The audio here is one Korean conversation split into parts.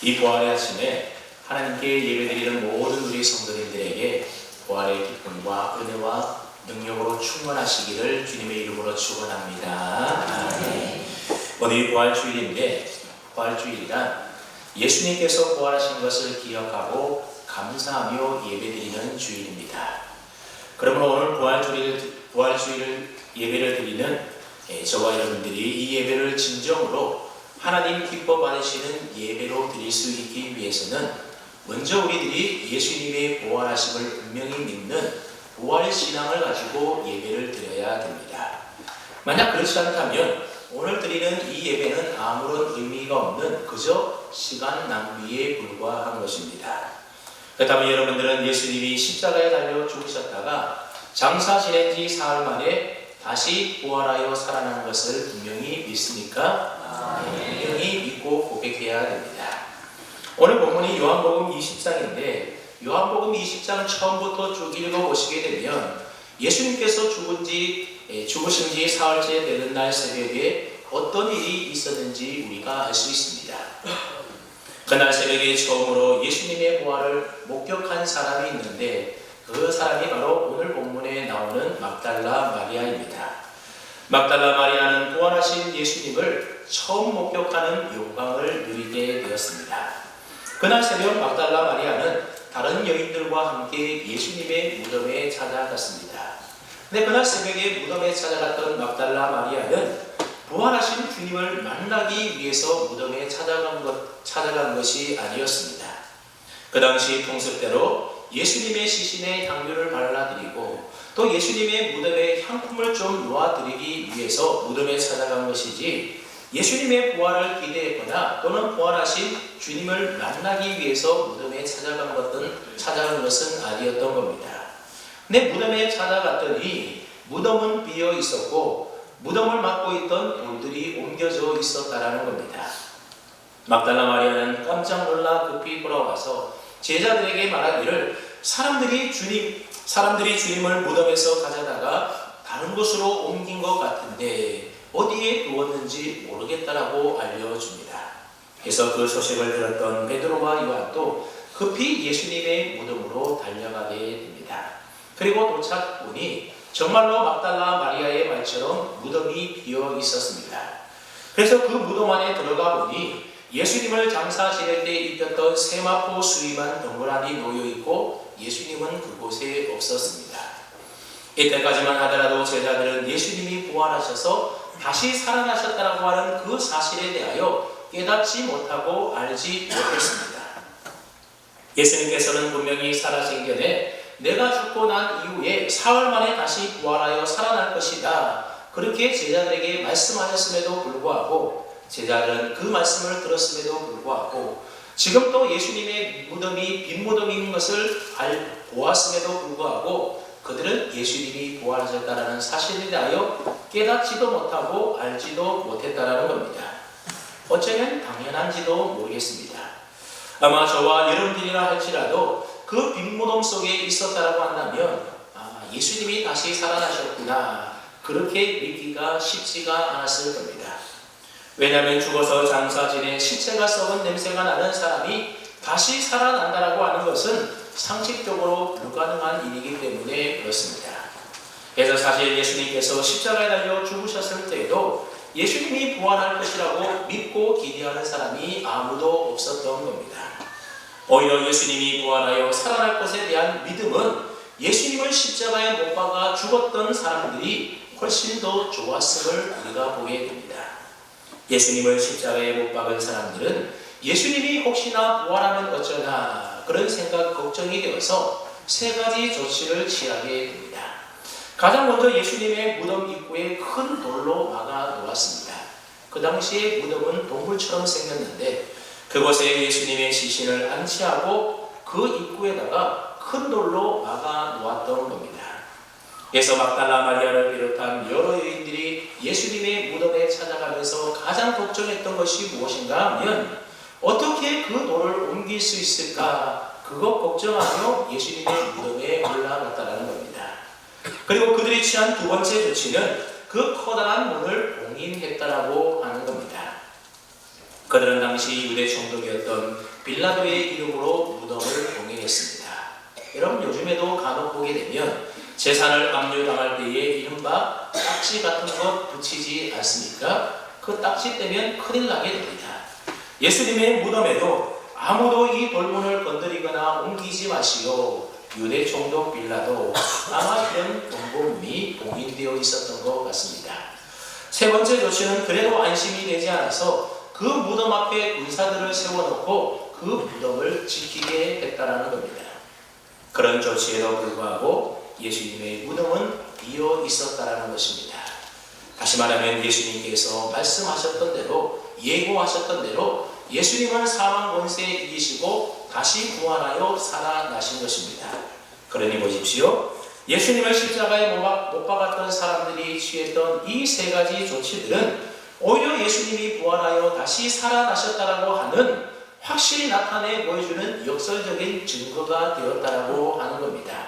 이 부활의 아침에 하나님께 예배드리는 모든 우리 성도님들에게 부활의 기쁨과 은혜와 능력으로 충만하시기를 주님의 이름으로 축원합니다. 오늘이 부활주일인데, 부활주일이란 예수님께서 부활하신 것을 기억하고 감사하며 예배드리는 주일입니다. 그러므로 오늘 부활주일 예배를 드리는 저와 여러분들이 이 예배를 진정으로 하나님 기뻐 받으시는 예배로 드릴 수 있기 위해서는 먼저 우리들이 예수님의 부활하심을 분명히 믿는 부활신앙을 가지고 예배를 드려야 됩니다. 만약 그렇지 않다면 오늘 드리는 이 예배는 아무런 의미가 없는 그저 시간 낭비에 불과한 것입니다. 그렇다면 여러분들은 예수님이 십자가에 달려 죽으셨다가 장사 지낸 지 사흘 만에 다시 부활하여 살아난 것을 분명히 믿습니까? 분명히 믿고 고백해야 됩니다. 오늘 본문이 요한복음 20장인데 요한복음 20장 처음부터 쭉 읽어보시게 되면 예수님께서 죽으신 지 사흘째 되는 날 새벽에 어떤 일이 있었는지 우리가 알 수 있습니다. 그날 새벽에 처음으로 예수님의 부활을 목격한 사람이 있는데 그 사람이 바로 오늘 본문에 나오는 막달라 마리아입니다. 막달라 마리아는 부활하신 예수님을 처음 목격하는 영광을 누리게 되었습니다. 그날 새벽 막달라 마리아는 다른 여인들과 함께 예수님의 무덤에 찾아갔습니다. 근데 그날 새벽에 무덤에 찾아갔던 막달라 마리아는 부활하신 주님을 만나기 위해서 무덤에 찾아간 것이 아니었습니다. 그 당시 풍습대로 예수님의 시신에 향유를 발라드리고 또 예수님의 무덤에 향품을 좀 놓아드리기 위해서 무덤에 찾아간 것이지 예수님의 부활을 기대했거나 또는 부활하신 주님을 만나기 위해서 무덤에 찾아간 것은 아니었던 겁니다. 근데 무덤에 찾아갔더니 무덤은 비어 있었고 무덤을 막고 있던 돌들이 옮겨져 있었다라는 겁니다. 막달라 마리아는 깜짝 놀라 급히 돌아와서 제자들에게 말하기를 사람들이 주님을 무덤에서 가져다가 다른 곳으로 옮긴 것 같은데 어디에 두었는지 모르겠다라고 알려줍니다. 그래서 그 소식을 들었던 베드로와 요한도 급히 예수님의 무덤으로 달려가게 됩니다. 그리고 도착 보니 정말로 막달라 마리아의 말처럼 무덤이 비어 있었습니다. 그래서 그 무덤 안에 들어가 보니 예수님을 장사 지낼 때 입혔던 세마포 수의만 덩그러니 놓여 있고 예수님은 그곳에 없었습니다. 이때까지만 하더라도 제자들은 예수님이 부활하셔서 다시 살아나셨다라고 하는 그 사실에 대하여 깨닫지 못하고 알지 못했습니다. 예수님께서는 분명히 살아생전에 내가 죽고 난 이후에 사흘 만에 다시 부활하여 살아날 것이다. 그렇게 제자들에게 말씀하셨음에도 불구하고 제자들은 그 말씀을 들었음에도 불구하고 지금 또 예수님의 무덤이 빈 무덤인 것을 보았음에도 불구하고 그들은 예수님이 부활하셨다는 사실에 대하여 깨닫지도 못하고 알지도 못했다라는 겁니다. 어쩌면 당연한지도 모르겠습니다. 아마 저와 여러분들이라 할지라도 그 빈 무덤 속에 있었다라고 한다면 예수님이 다시 살아나셨구나 그렇게 믿기가 쉽지가 않았을 겁니다. 왜냐하면 죽어서 장사 지내 시체가 썩은 냄새가 나는 사람이 다시 살아난다라고 하는 것은 상식적으로 불가능한 일이기 때문에 그렇습니다. 그래서 사실 예수님께서 십자가에 달려 죽으셨을 때에도 예수님이 부활할 것이라고 믿고 기대하는 사람이 아무도 없었던 겁니다. 오히려 예수님이 부활하여 살아날 것에 대한 믿음은 예수님을 십자가에 못 박아 죽었던 사람들이 훨씬 더 좋았음을 우리가 보게 됩니다. 예수님을 십자가에 못 박은 사람들은 예수님이 혹시나 부활하면 어쩌나 그런 생각, 걱정이 되어서 세 가지 조치를 취하게 됩니다. 가장 먼저 예수님의 무덤 입구에 큰 돌로 막아 놓았습니다. 그 당시에 무덤은 동굴처럼 생겼는데 그곳에 예수님의 시신을 안치하고 그 입구에다가 큰 돌로 막아 놓았던 겁니다. 그래서 막달라 마리아를 비롯한 여러 여인들이 예수님의 무덤에 찾아가면서 가장 걱정했던 것이 무엇인가 하면 어떻게 그 돌을 옮길 수 있을까 그것 걱정하며 예수님의 무덤에 올라갔다는 겁니다. 그리고 그들이 취한 두 번째 조치는 그 커다란 문을 봉인했다라고 하는 겁니다. 그들은 당시 유대 총독이었던 빌라도의 이름으로 무덤을 봉행했습니다. 여러분, 요즘에도 간혹 보게 되면 제사를 압류당할 때에 이른바 딱지 같은 것 붙이지 않습니까? 그 딱지 떼면 큰일 나게 됩니다. 예수님의 무덤에도 아무도 이 돌문을 건드리거나 옮기지 마시오. 유대 총독 빌라도 아마 이런 경고문이 봉인되어 있었던 것 같습니다. 세 번째 조치는 그래도 안심이 되지 않아서 그 무덤 앞에 군사들을 세워놓고 그 무덤을 지키게 했다라는 겁니다. 그런 조치에도 불구하고 예수님의 무덤은 비어 있었다라는 것입니다. 다시 말하면 예수님께서 말씀하셨던 대로, 예고하셨던 대로 예수님은 사망 권세에 이기시고 다시 부활하여 살아나신 것입니다. 그러니 보십시오. 예수님을 십자가에 못 박았던 사람들이 취했던 이 세 가지 조치들은 오히려 예수님이 부활하여 다시 살아나셨다라고 하는 확실히 나타내 보여주는 역설적인 증거가 되었다라고 하는 겁니다.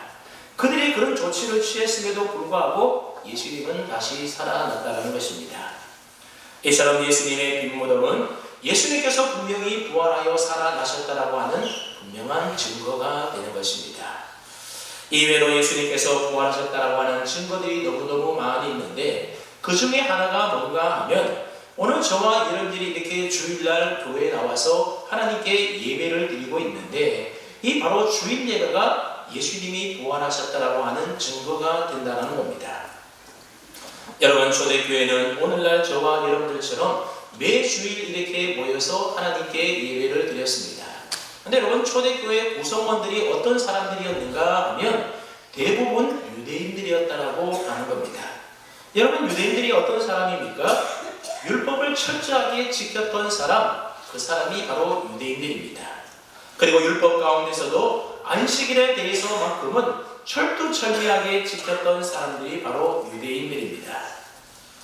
그들이 그런 조치를 취했음에도 불구하고 예수님은 다시 살아났다는 것입니다. 이처럼 예수님의 빈 무덤은 예수님께서 분명히 부활하여 살아나셨다라고 하는 분명한 증거가 되는 것입니다. 이외로 예수님께서 부활하셨다라고 하는 증거들이 너무너무 많이 있는데 그 중에 하나가 뭔가 하면 오늘 저와 여러분들이 이렇게 주일날 교회에 나와서 하나님께 예배를 드리고 있는데 이 바로 주일 예배가 예수님이 부활하셨다라고 하는 증거가 된다는 겁니다. 여러분, 초대교회는 오늘날 저와 여러분들처럼 매주일 이렇게 모여서 하나님께 예배를 드렸습니다. 근데 여러분, 초대교회 구성원들이 어떤 사람들이었는가 하면 대부분 유대인들이었다라고 하는 겁니다. 여러분, 유대인들이 어떤 사람입니까? 율법을 철저하게 지켰던 사람, 그 사람이 바로 유대인들입니다. 그리고 율법 가운데서도 안식일에 대해서만큼은 철두철미하게 지켰던 사람들이 바로 유대인들입니다.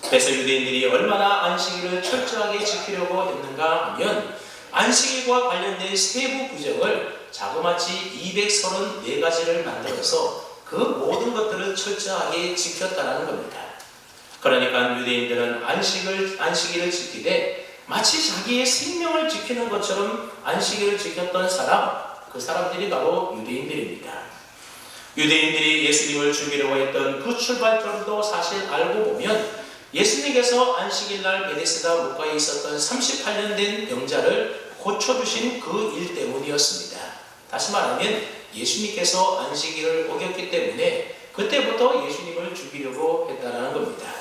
그래서 유대인들이 얼마나 안식일을 철저하게 지키려고 했는가 하면 안식일과 관련된 세부 규정을 자그마치 234가지를 만들어서 그 모든 것들을 철저하게 지켰다는 겁니다. 그러니까 유대인들은 안식일을 지키되 마치 자기의 생명을 지키는 것처럼 안식일을 지켰던 사람, 그 사람들이 바로 유대인들입니다. 유대인들이 예수님을 죽이려고 했던 그 출발점도 사실 알고 보면 예수님께서 안식일날 베데스다 물가에 있었던 38년 된 병자를 고쳐주신 그 일 때문이었습니다. 다시 말하면 예수님께서 안식일을 어겼기 때문에 그때부터 예수님을 죽이려고 했다는 겁니다.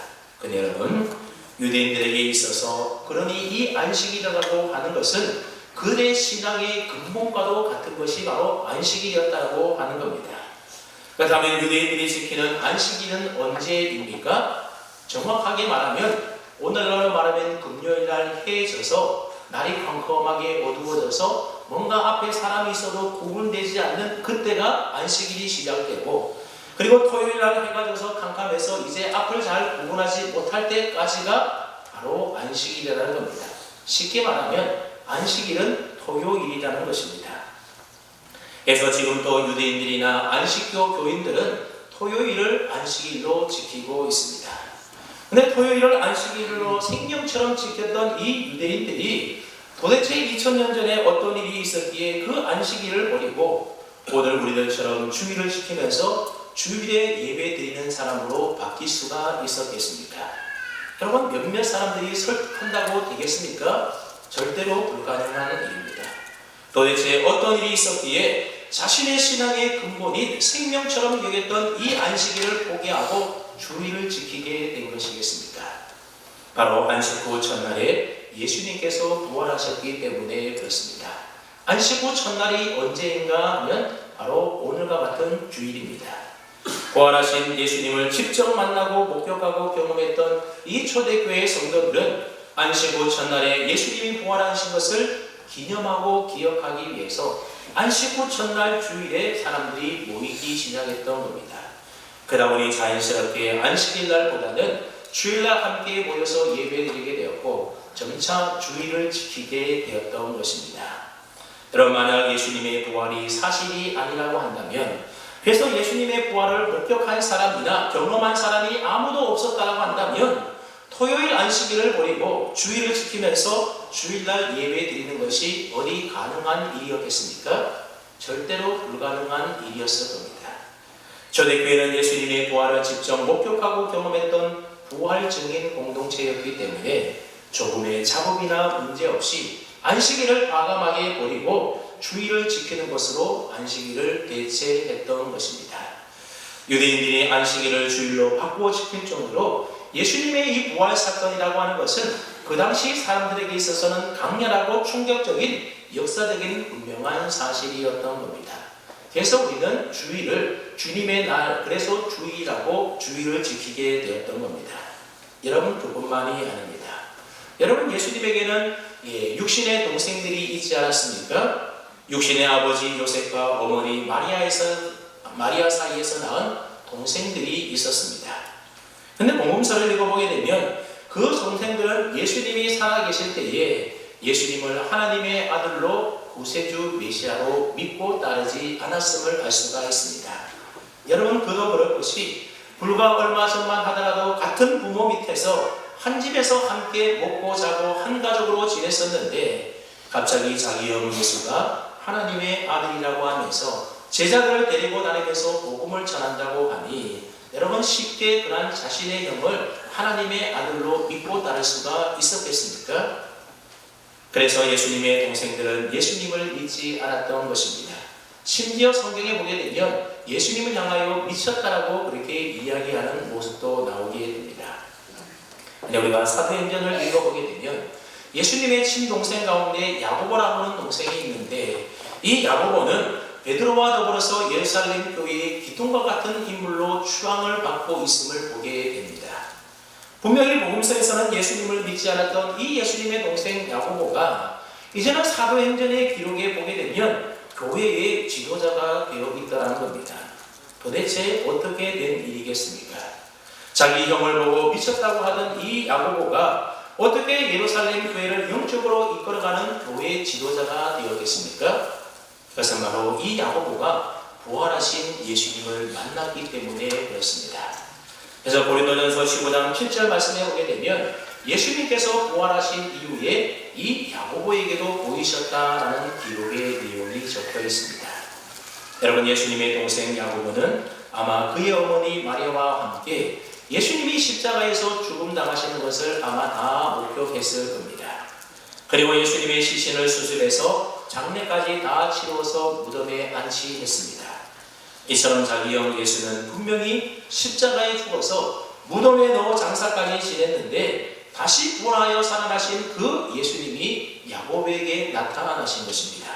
근데 여러분, 유대인들에게 있어서 그러니 이 안식일이라고 하는 것은 그들의 신앙의 근본과도 같은 것이 바로 안식일이었다고 하는 겁니다. 그렇다면 유대인들이 지키는 안식일은 언제입니까? 정확하게 말하면 오늘날로 말하면 금요일날 해에 져서 날이 컴컴하게 어두워져서 뭔가 앞에 사람이 있어도 구분되지 않는 그때가 안식일이 시작되고, 그리고 토요일날 해가 져서 캄캄해서 이제 앞을 잘 구분하지 못할 때까지가 바로 안식일이라는 겁니다. 쉽게 말하면 안식일은 토요일이라는 것입니다. 그래서 지금 또 유대인들이나 안식교 교인들은 토요일을 안식일로 지키고 있습니다. 근데 토요일을 안식일로 생명처럼 지켰던 이 유대인들이 도대체 2000년 전에 어떤 일이 있었기에 그 안식일을 버리고 오늘 우리들처럼 주일을 지키면서 주일에 예배 드리는 사람으로 바뀔 수가 있었겠습니까? 여러분, 몇몇 사람들이 설득한다고 되겠습니까? 절대로 불가능한 일입니다. 도대체 어떤 일이 있었기에 자신의 신앙의 근본인 생명처럼 여겼던 이 안식일을 포기하고 주일을 지키게 된 것이겠습니까? 바로 안식 후 첫날에 예수님께서 부활하셨기 때문에 그렇습니다. 안식 후 첫날이 언제인가 하면 바로 오늘과 같은 주일입니다. 부활하신 예수님을 직접 만나고 목격하고 경험했던 이 초대교회의 성도들은 안식 후 첫날에 예수님이 부활하신 것을 기념하고 기억하기 위해서 안식 후 첫날 주일에 사람들이 모이기 시작했던 겁니다. 그러다 보니 자연스럽게 안식일 날보다는 주일날 함께 모여서 예배드리게 되었고 점차 주일을 지키게 되었던 것입니다. 여러분, 만약 예수님의 부활이 사실이 아니라고 한다면, 그래서 예수님의 부활을 목격한 사람이나 경험한 사람이 아무도 없었다고 한다면 토요일 안식일을 버리고 주일을 지키면서 주일날 예배 드리는 것이 어디 가능한 일이었겠습니까? 절대로 불가능한 일이었을 겁니다. 초대교회는 예수님의 부활을 직접 목격하고 경험했던 부활 증인 공동체였기 때문에 조금의 잡음이나 문제 없이 안식일을 과감하게 버리고 주일을 지키는 것으로 안식일을 대체했던 것입니다. 유대인들이 안식일을 주일로 바꾸어 지킬 정도로 예수님의 이 부활 사건이라고 하는 것은 그 당시 사람들에게 있어서는 강렬하고 충격적인 역사적인 분명한 사실이었던 겁니다. 그래서 우리는 주일을 주님의 날, 그래서 주일이라고 주일을 지키게 되었던 겁니다. 여러분 그것만이 아닙니다. 여러분 예수님에게는 육신의 동생들이 있지 않았습니까? 육신의 아버지 요셉과 어머니 마리아 사이에서 낳은 동생들이 있었습니다. 근데 복음서를 읽어보게 되면 그 동생들은 예수님이 살아계실 때에 예수님을 하나님의 아들로 구세주 메시아로 믿고 따르지 않았음을 알 수가 있습니다. 여러분 그도 그럴 것이 불과 얼마 전만 하더라도 같은 부모 밑에서 한 집에서 함께 먹고 자고 한 가족으로 지냈었는데 갑자기 자기 형 예수가 하나님의 아들이라고 하면서 제자들을 데리고 다니면서 복음을 전한다고 하니 여러분 쉽게 그런 자신의 형을 하나님의 아들로 믿고 따를 수가 있었겠습니까? 그래서 예수님의 동생들은 예수님을 믿지 않았던 것입니다. 심지어 성경에 보게 되면 예수님을 향하여 미쳤다라고 그렇게 이야기하는 모습도 나오게 됩니다. 우리가 사도행전을 읽어보게 되면 예수님의 친동생 가운데 야고보라고 하는 동생이 있는데 이 야고보는 베드로와 더불어서 예루살렘 교회의 기둥과 같은 인물로 추앙을 받고 있음을 보게 됩니다. 분명히 복음서에서는 예수님을 믿지 않았던 이 예수님의 동생 야고보가 이제는 사도행전의 기록에 보게 되면 교회의 지도자가 되어 있다는 겁니다. 도대체 어떻게 된 일이겠습니까? 자기 형을 보고 미쳤다고 하던 이 야고보가 어떻게 예루살렘 교회를 영적으로 이끌어가는 교회의 지도자가 되었겠습니까? 그것은 바로 이 야고보가 부활하신 예수님을 만났기 때문에 그렇습니다. 그래서 고린도전서 15장 7절 말씀해 보게 되면 예수님께서 부활하신 이후에 이 야고보에게도 보이셨다라는 기록의 내용이 적혀 있습니다. 여러분 예수님의 동생 야고보는 아마 그의 어머니 마리아와 함께 예수님이 십자가에서 죽음당하시는 것을 아마 다 목격했을 겁니다. 그리고 예수님의 시신을 수술해서 장례까지 다 치루어서 무덤에 안치했습니다. 이처럼 자기 형 예수는 분명히 십자가에 죽어서 무덤에 넣어 장사까지 지냈는데 다시 부활하여 살아나신 그 예수님이 야고보에게 나타나신 것입니다.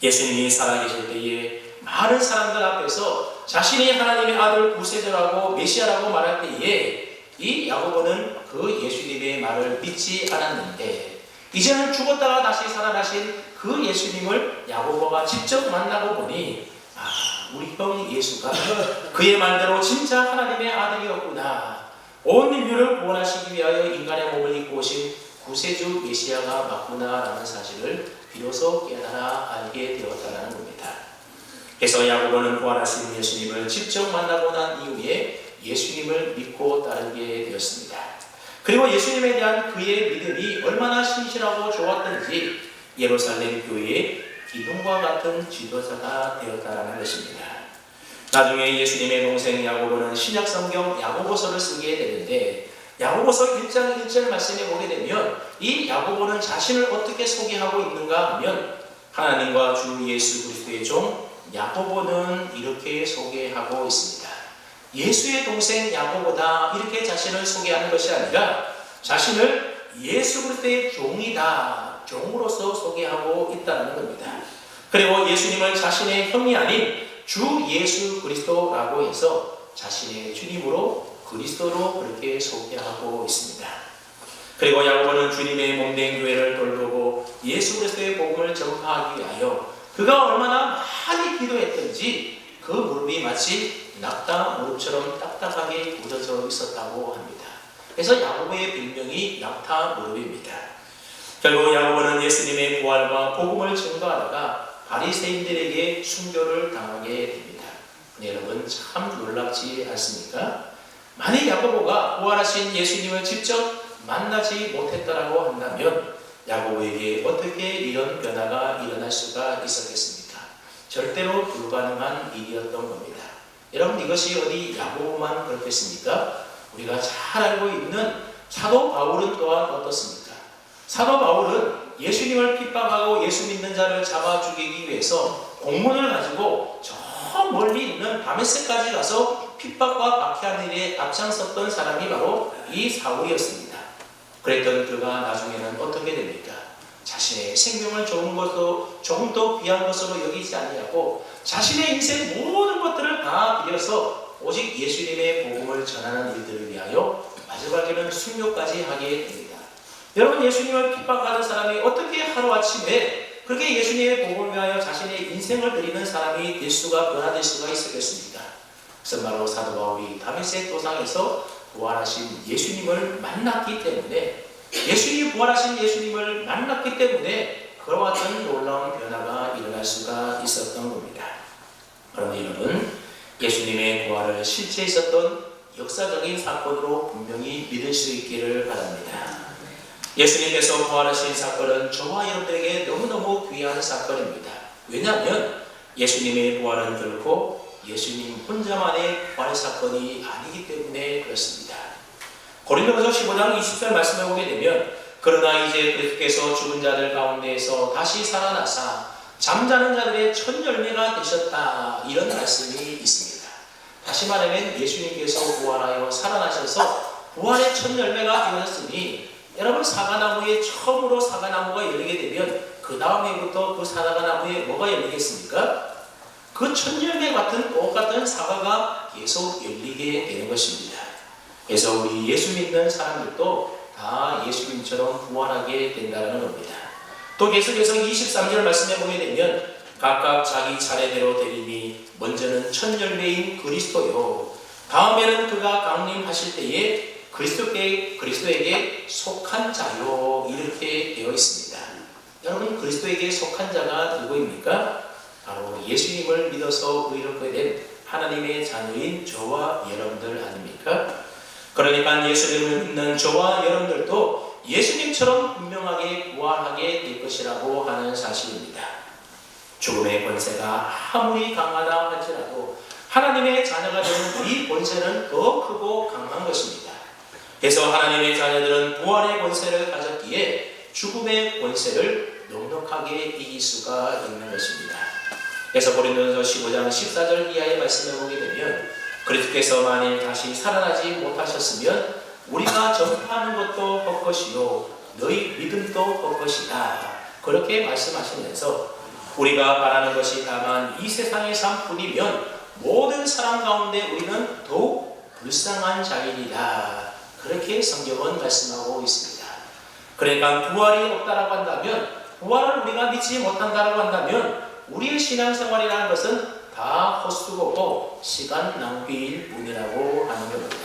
예수님이 살아계실 때에 많은 사람들 앞에서 자신이 하나님의 아들 구세주라고 메시아라고 말할 때에 이 야고보는 그 예수님의 말을 믿지 않았는데 이제는 죽었다가 다시 살아나신 그 예수님을 야고보가 직접 만나고 보니 우리 형 예수가 그의 말대로 진짜 하나님의 아들이었구나. 온 인류를 구원하시기 위하여 인간의 몸을 입고 오신 구세주 메시아가 맞구나라는 사실을 비로소 깨달아 알게 되었다는 겁니다. 그래서 야고보는 부활하신 예수님을 직접 만나고 난 이후에 예수님을 믿고 따르게 되었습니다. 그리고 예수님에 대한 그의 믿음이 얼마나 신실하고 좋았던지 예루살렘 교회의 기둥과 같은 지도자가 되었다는 것입니다. 나중에 예수님의 동생 야고보는 신약성경 야고보서를 쓰게 되는데 야고보서 1장 1절 말씀에 보게 되면 이 야고보는 자신을 어떻게 소개하고 있는가 하면 하나님과 주 예수 그리스도의 종 야고보는 이렇게 소개하고 있습니다. 예수의 동생 야고보다 이렇게 자신을 소개하는 것이 아니라 자신을 예수 그리스도의 종이다. 종으로서 소개하고 있다는 겁니다. 그리고 예수님을 자신의 형이 아닌 주 예수 그리스도라고 해서 자신의 주님으로 그리스도로 그렇게 소개하고 있습니다. 그리고 야고보는 주님의 몸된 교회를 돌보고 예수 그리스도의 복음을 전파하기 위하여 그가 얼마나 많이 기도했던지 그 무릎이 마치 낙타 무릎처럼 딱딱하게 굳어져 있었다고 합니다. 그래서 야고보의 별명이 낙타 무릎입니다. 결국 야고보는 예수님의 부활과 복음을 증거하다가 바리새인들에게 순교를 당하게 됩니다. 여러분 참 놀랍지 않습니까? 만약 야고보가 부활하신 예수님을 직접 만나지 못했다라고 한다면 야고보에게 어떻게 이런 변화가 일어날 수가 있었겠습니까? 절대로 불가능한 일이었던 겁니다. 여러분, 이것이 어디 야고보만 그렇겠습니까? 우리가 잘 알고 있는 사도 바울은 또한 어떻습니까? 사도 바울은 예수님을 핍박하고 예수 믿는 자를 잡아 죽이기 위해서 공문을 가지고 저 멀리 있는 다메섹까지 가서 핍박과 박해하는 일에 앞장섰던 사람이 바로 이 사울이었습니다. 그랬던 그가 나중에는 어떻게 됩니까? 자신의 생명을 조금 더 귀한 것으로 여기지 아니하고 자신의 인생 모든 것들을 다 들여서 오직 예수님의 복음을 전하는 일들을 위하여 마지막에는 순교까지 하게 됩니다. 여러분, 예수님을 핍박하는 사람이 어떻게 하루아침에 그렇게 예수님의 복음을 위하여 자신의 인생을 드리는 사람이 변화될 수가 있었겠습니까? 그것은 바로 사도 바울이 다메섹 도상에서 부활하신 예수님을 만났기 때문에, 예수님이 부활하신 예수님을 만났기 때문에 그와 같은 놀라운 변화가 일어날 수가 있었던 겁니다. 그런데 여러분, 예수님의 부활을 실제 있었던 역사적인 사건으로 분명히 믿을 수 있기를 바랍니다. 예수님께서 부활하신 사건은 저와 여러분들에게 너무너무 귀한 사건입니다. 왜냐하면 예수님의 부활은 결코 예수님 혼자만의 부활 사건이 아니기 때문에 그렇습니다. 고린도전서 15장 20절 말씀해 보게 되면, 그러나 이제 그리스도께서 죽은 자들 가운데에서 다시 살아나사 잠자는 자들의 첫 열매가 되셨다, 이런 말씀이 있습니다. 다시 말하면 예수님께서 부활하여 살아나셔서 부활의 첫 열매가 되었으니, 여러분, 사과나무에 처음으로 사과나무가 열리게 되면 그 다음에부터 그 사과나무에 뭐가 열리겠습니까? 그 첫 열매 같은 똑같은 사과가 계속 열리게 되는 것입니다. 그래서 우리 예수 믿는 사람들도 다 예수님처럼 부활하게 된다는 겁니다. 또 계속해서 23절 말씀해 보게 되면, 각각 자기 차례대로 되리니 먼저는 첫 열매인 그리스도요, 다음에는 그가 강림하실 때에 그리스도에게 속한 자요, 이렇게 되어 있습니다. 여러분, 그리스도에게 속한 자가 누구입니까? 바로 예수님을 믿어서 의롭게 된 하나님의 자녀인 저와 여러분들 아닙니까? 그러니까 예수님을 믿는 저와 여러분들도 예수님처럼 분명하게 부활하게 될 것이라고 하는 사실입니다. 죽음의 권세가 아무리 강하다 할지라도 하나님의 자녀가 되는 이 권세는 더 크고 강한 것입니다. 그래서 하나님의 자녀들은 부활의 권세를 가졌기에 죽음의 권세를 넉넉하게 이길 수가 있는 것입니다. 그래서 고린도전서 15장 14절 이하의 말씀을 보게 되면, 그리스도께서 만일 다시 살아나지 못하셨으면 우리가 전파하는 것도 헛것이요 너희 믿음도 헛것이다, 그렇게 말씀하시면서, 우리가 바라는 것이 다만 이 세상의 삶뿐이면 모든 사람 가운데 우리는 더욱 불쌍한 자이리라, 그렇게 성경은 말씀하고 있습니다. 그러니까 부활이 없다라고 한다면, 부활을 우리가 믿지 못한다라고 한다면 우리의 신앙생활이라는 것은 다 헛수고고 시간 낭비일 뿐이라고 하는 겁니다.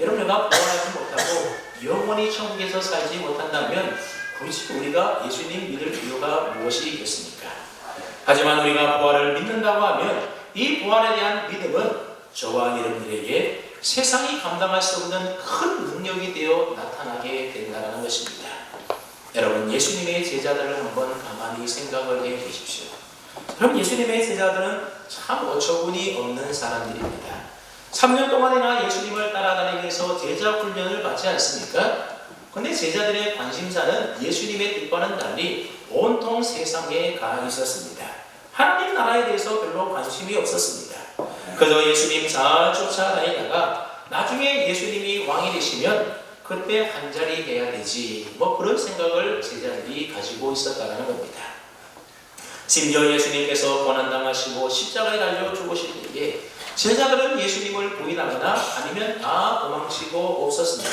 여러분, 우리가 부활하지 못하고 영원히 천국에서 살지 못한다면 굳이 우리가 예수님 믿을 이유가 무엇이 있겠습니까? 하지만 우리가 부활을 믿는다고 하면 이 부활에 대한 믿음은 저와 여러분들에게 세상이 감당할 수 없는 큰 능력이 되어 나타나게 된다는 것입니다. 여러분, 예수님의 제자들을 한번 가만히 생각을 해 보십시오. 그럼 예수님의 제자들은 참 어처구니 없는 사람들입니다. 3년 동안이나 예수님을 따라다니기 위해서 제자 훈련을 받지 않습니까? 그런데 제자들의 관심사는 예수님의 뜻과는 달리 온통 세상에 가 있었습니다. 하나님 나라에 대해서 별로 관심이 없었습니다. 그저 예수님 잘 쫓아다니다가 나중에 예수님이 왕이 되시면 그때 한 자리 해야 되지, 그런 생각을 제자들이 가지고 있었다는 겁니다. 심지어 예수님께서 고난당하시고 십자가에 달려 죽으실 때에 제자들은 예수님을 부인하거나 아니면 다 도망치고 없었습니다.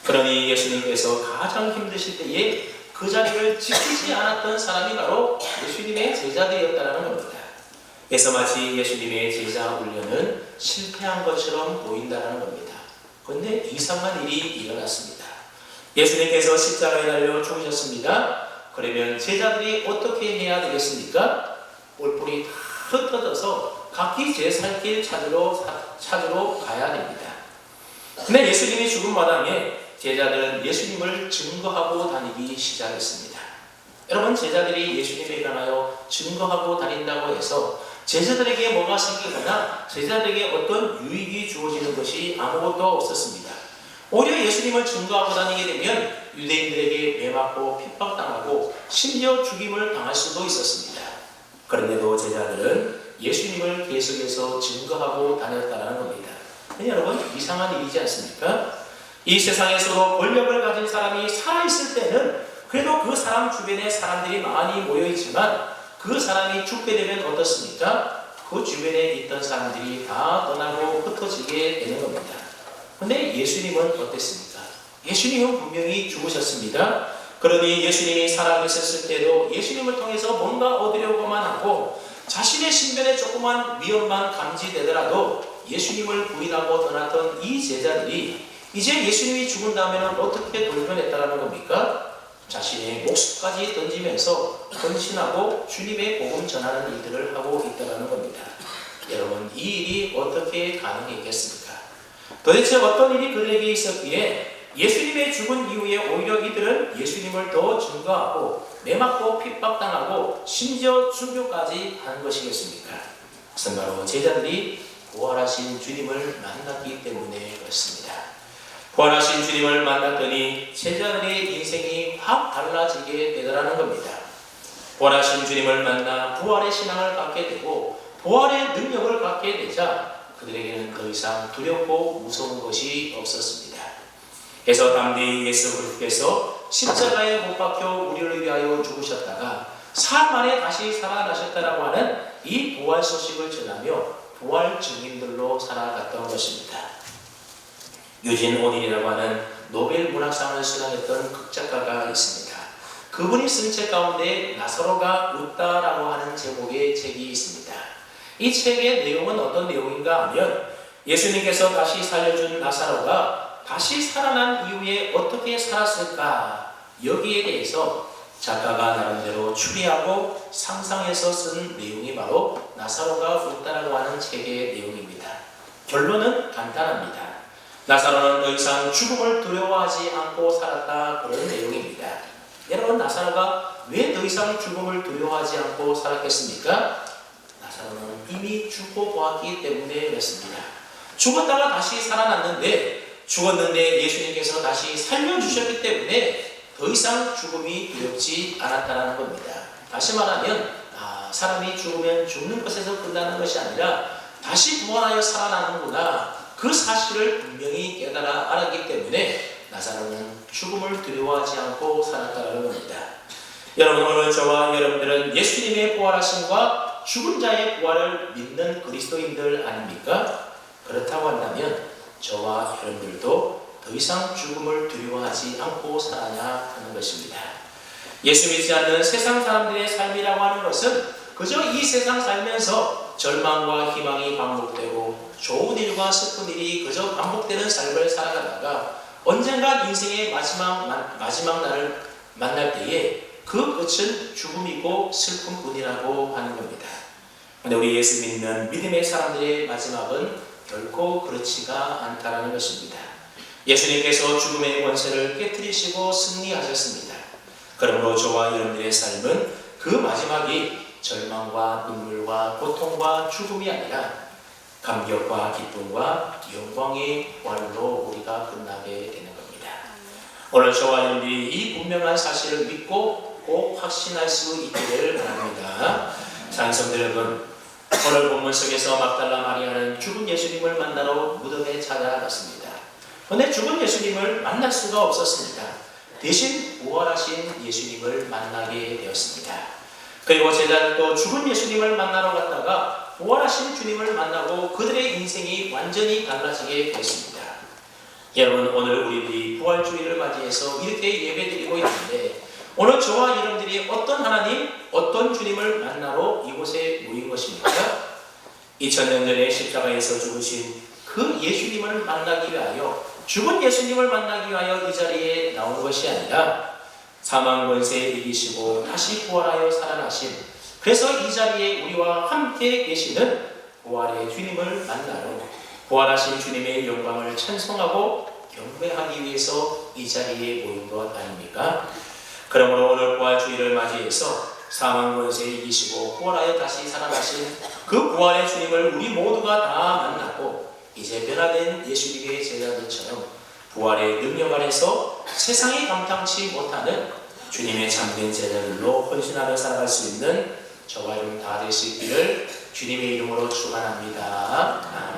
그러니 예수님께서 가장 힘드실 때에 그 자리를 지키지 않았던 사람이 바로 예수님의 제자들이었다는 겁니다. 그래서 마치 예수님의 제자 훈련은 실패한 것처럼 보인다는 겁니다. 그런데 이상한 일이 일어났습니다. 예수님께서 십자가에 달려 죽으셨습니다. 그러면 제자들이 어떻게 해야 되겠습니까? 뿔뿔이 다 흩어져서 각기 제 살 길 찾으러 가야 됩니다. 근데 예수님이 죽은 마당에 제자들은 예수님을 증거하고 다니기 시작했습니다. 여러분, 제자들이 예수님에 관하여 증거하고 다닌다고 해서 제자들에게 뭐가 생기거나 제자들에게 어떤 유익이 주어지는 것이 아무것도 없었습니다. 오히려 예수님을 증거하고 다니게 되면 유대인들에게 매맞고 핍박당하고 심지어 죽임을 당할 수도 있었습니다. 그런데도 제자들은 예수님을 계속해서 증거하고 다녔다는 겁니다. 여러분, 이상한 일이지 않습니까? 이 세상에서도 권력을 가진 사람이 살아있을 때는 그래도 그 사람 주변에 사람들이 많이 모여있지만 그 사람이 죽게 되면 어떻습니까? 그 주변에 있던 사람들이 다 떠나고 흩어지게 되는 겁니다. 그런데 예수님은 어땠습니까? 예수님은 분명히 죽으셨습니다. 그러니 예수님이 살아계셨을 때도 예수님을 통해서 뭔가 얻으려고만 하고 자신의 신변에 조그만 위험만 감지되더라도 예수님을 부인하고 떠났던 이 제자들이 이제 예수님이 죽은 다음에는 어떻게 돌변했다는 겁니까? 자신의 목숨까지 던지면서 헌신하고 주님의 복음 전하는 일들을 하고 있다는 겁니다. 여러분, 이 일이 어떻게 가능했겠습니까? 도대체 어떤 일이 그들에게 있었기에 예수님의 죽은 이후에 오히려 이들은 예수님을 더 증거하고 매맞고 핍박당하고 심지어 순교까지 하는 것이겠습니까? 그것은 바로 제자들이 부활하신 주님을 만났기 때문에 그렇습니다. 부활하신 주님을 만났더니 제자들의 인생이 확 달라지게 되더라는 겁니다. 부활하신 주님을 만나 부활의 신앙을 갖게 되고 부활의 능력을 갖게 되자 그들에게는 더 이상 두렵고 무서운 것이 없었습니다. 그래서 당대 예수 그리스도께서 십자가에 못 박혀 우리를 위하여 죽으셨다가 사흘 만에 다시 살아나셨다라고 하는 이 부활 소식을 전하며 부활 증인들로 살아갔던 것입니다. 유진 오닐이라고 하는 노벨 문학상을 수상했던 극작가가 있습니다. 그분이 쓴 책 가운데 나사로가 웃다라고 하는 제목의 책이 있습니다. 이 책의 내용은 어떤 내용인가 하면 예수님께서 다시 살려준 나사로가 다시 살아난 이후에 어떻게 살았을까, 여기에 대해서 작가가 나름대로 추리하고 상상해서 쓴 내용이 바로 나사로가 웃다라고 하는 책의 내용입니다. 결론은 간단합니다. 나사로는 더 이상 죽음을 두려워하지 않고 살았다, 그런 내용입니다. 여러분, 나사로가 왜 더 이상 죽음을 두려워하지 않고 살았겠습니까? 나사로는 이미 죽고 보았기 때문에 그렇습니다. 죽었다가 다시 살아났는데 죽었는데 예수님께서 다시 살려주셨기 때문에 더 이상 죽음이 두렵지 않았다는 겁니다. 다시 말하면 사람이 죽으면 죽는 것에서 끝나는 것이 아니라 다시 부활하여 살아나는구나, 그 사실을 분명히 깨달아 알았기 때문에 나사로는 죽음을 두려워하지 않고 살았다는 겁니다. 여러분, 오늘 저와 여러분들은 예수님의 부활하심과 죽은 자의 부활을 믿는 그리스도인들 아닙니까? 그렇다고 한다면 저와 여러분들도 더 이상 죽음을 두려워하지 않고 살아야 하는 것입니다. 예수 믿지 않는 세상 사람들의 삶이라고 하는 것은 그저 이 세상 살면서 절망과 희망이 반복되고 좋은 일과 슬픈 일이 그저 반복되는 삶을 살아가다가 언젠가 인생의 마지막 날을 만날 때에 그 끝은 죽음이고 슬픔뿐이라고 하는 겁니다. 그런데 우리 예수 믿는 믿음의 사람들의 마지막은 결코 그렇지가 않다는 것입니다. 예수님께서 죽음의 권세를 깨뜨리시고 승리하셨습니다. 그러므로 저와 여러분들의 삶은 그 마지막이 절망과 눈물과 고통과 죽음이 아니라 감격과 기쁨과 영광의 부활로 우리가 끝나게 되는 겁니다. 오늘 저와 여러분들이 이 분명한 사실을 믿고 꼭 확신할 수 있기를 바랍니다. 사랑하는 성도 여러분, 오늘 본문 속에서 막달라 마리아는 죽은 예수님을 만나러 무덤에 찾아갔습니다. 그런데 죽은 예수님을 만날 수가 없었습니다. 대신 부활하신 예수님을 만나게 되었습니다. 그리고 제자들도 죽은 예수님을 만나러 갔다가 부활하신 주님을 만나고 그들의 인생이 완전히 달라지게 되었습니다. 여러분, 오늘 우리들이 부활주의를 맞이해서 이렇게 예배드리고 있는데 오늘 저와 여러분들이 어떤 하나님, 어떤 주님을 만나러 이곳에 모인 것입니까? 2000년 전에 십자가에서 죽으신 그 예수님을 만나기 위하여, 죽은 예수님을 만나기 위하여 이 자리에 나온 것이 아니라 사망 권세 이기시고 다시 부활하여 살아나신, 그래서 이 자리에 우리와 함께 계시는 부활의 주님을 만나러 부활하신 주님의 영광을 찬송하고 경배하기 위해서 이 자리에 모인 것 아닙니까? 그러므로 오늘 부활 주일을 맞이해서 사망 권세 이기시고 부활하여 다시 살아나신 그 부활의 주님을 우리 모두가 다 만나고 이제 변화된 예수님의 제자들처럼 부활의 능력 아래서 세상이 감당치 못하는 주님의 참된 제자들로 헌신하며 살아갈 수 있는 저와 여러분 다 될 수 있기를 주님의 이름으로 축원합니다.